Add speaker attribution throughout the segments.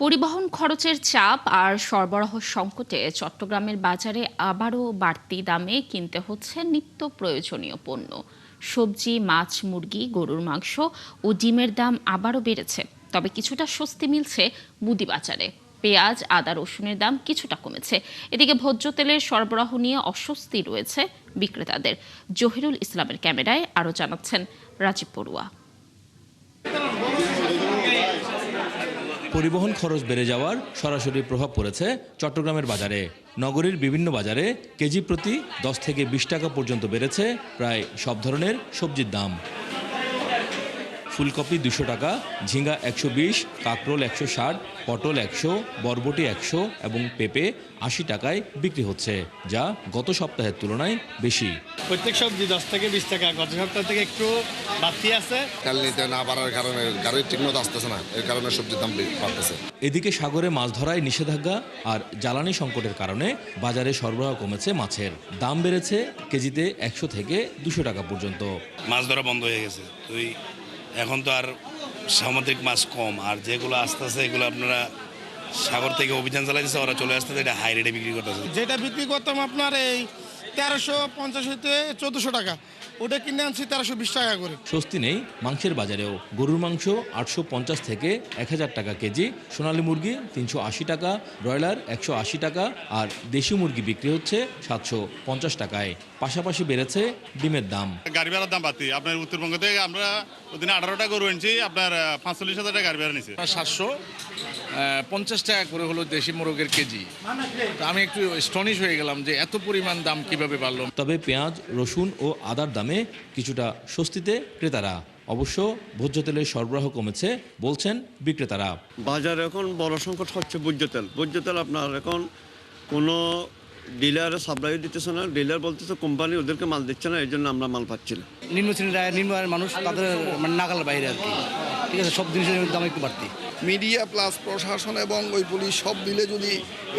Speaker 1: পরিবহন খরচের চাপ আর সরবরাহ সংকটে চট্টগ্রামের বাজারে আবারও বাড়তি দামে কিনতে হচ্ছে নিত্য প্রয়োজনীয় পণ্য। সবজি, মাছ, মুরগি, গরুর মাংস ও ডিমের দাম আবারও বেড়েছে। তবে কিছুটা স্বস্তি মিলছে মুদি বাজারে। পেঁয়াজ, আদা, রসুনের দাম কিছুটা কমেছে। এদিকে ভোজ্য তেলের সরবরাহ নিয়ে অস্বস্তি রয়েছে বিক্রেতাদের। জহিরুল ইসলামের ক্যামেরায় আরও জানাচ্ছেন রাজীব বড়ুয়া।
Speaker 2: পরিবহন খরচ বেড়ে যাওয়ার সরাসরি প্রভাব পড়েছে চট্টগ্রামের বাজারে। নগরীর বিভিন্ন বাজারে কেজি প্রতি 10 থেকে 20 টাকা পর্যন্ত বেড়েছে প্রায় সব ধরনের সবজির দাম। ফুলকপি 200 টাকা, ঝিঙ্গা 120, কাঁকরোল 160, পটল 100, বরবটি 100 এবং পেঁপে 80 টাকায় বিক্রি হচ্ছে, যা গত সপ্তাহের তুলনায় বেশি।
Speaker 3: প্রত্যেক সবজি 10 থেকে 20 টাকা, গত সপ্তাহ থেকে একটু বাড়তি আছে।
Speaker 4: তেল নিতে না পারার কারণে গাড়ি ঠিকমতো আসতেছে না, এর কারণে সবজির দাম বাড়তেছে।
Speaker 2: এদিকে সাগরে মাছ ধরায় নিষেধাজ্ঞা আর জ্বালানি সংকটের কারণে বাজারে সরবরাহ কমেছে মাছের। দাম বেড়েছে কেজিতে 100 থেকে 200 টাকা পর্যন্ত।
Speaker 5: মাছ ধরা বন্ধ হয়ে গেছে, এখন তো আর সামুদ্রিক মাছ কম, আর যেগুলো আসতেছে এগুলো আপনারা সাগর থেকে অভিযান চালাইতেছে, ওরা চলে আসতেছে, এটা হাই রেটে বিক্রি করতেছে।
Speaker 3: যেটা বিক্রি করতাম আপনার এই 1350 হইতে 1400 টাকা, ওটা কিনে আনছি 1320 টাকা করে।
Speaker 2: স্বস্তি নেই মাংসের বাজারেও। গরুর মাংস 850 থেকে 1000 টাকা কেজি, সোনালী মুরগি 380 টাকা, ব্রয়লার 180 টাকা আর দেশি মুরগি বিক্রি হচ্ছে 750 টাকায়। পাশাপাশি বেড়েছে ডিমের দাম।
Speaker 6: গাড়ি ভাড়ার দাম বাড়তি। আপনার উত্তরবঙ্গ থেকে আমরা ওদিনে 18টা গরু এনেছি, আপনার 45,000 টাকা গাড়ি ভাড়া নিচ্ছে।
Speaker 7: 750 টাকা করে হলো দেশি মোরগের কেজি। আমি একটু স্টনিশ হয়ে গেলাম যে এত পরিমাণ দাম কিভাবে বাড়লো।
Speaker 2: তবে পেঁয়াজ, রসুন ও আদার দামে কিছুটা স্বস্তিতে ক্রেতারা। অবশ্য ভোজ্য তেলের সরবরাহ কমেছে বলছেন বিক্রেতারা।
Speaker 8: বাজারে এখন বড় সংকট হচ্ছে ভোজ্য তেল। ভোজ্য তেল আপনার এখন কোনো ডিলারে সাপ্লাই দিতেছে না, ডিলার বলতেছে কোম্পানি ওদেরকে মাল দিচ্ছে না, এই জন্য আমরা মাল পাচ্ছি না।
Speaker 9: নিম্ন শ্রেণীর নিম্ন আয়ের মানুষ, তাদের নাগালের বাইরে আর কি। ঠিক আছে, সব জিনিসের দাম একটু বাড়তি।
Speaker 4: মিডিয়া প্লাস প্রশাসন এবং ওই পুলিশ সব মিলে যদি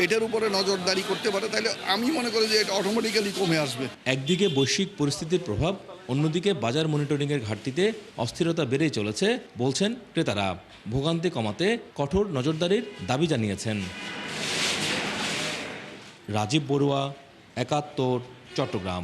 Speaker 4: এটার উপরে নজরদারি করতে পারে, তাহলে আমি মনে করি যে এটা অটোমেটিক্যালি কমে আসবে।
Speaker 2: একদিকে বৈশ্বিক পরিস্থিতির প্রভাব, অন্যদিকে বাজার মনিটরিংয়ের ঘাটতিতে অস্থিরতা বেড়েই চলেছে বলছেন ক্রেতারা। ভোগান্তি কমাতে কঠোর নজরদারির দাবি জানিয়েছেন। রাজীব বড়ুয়া, 71, চট্টগ্রাম।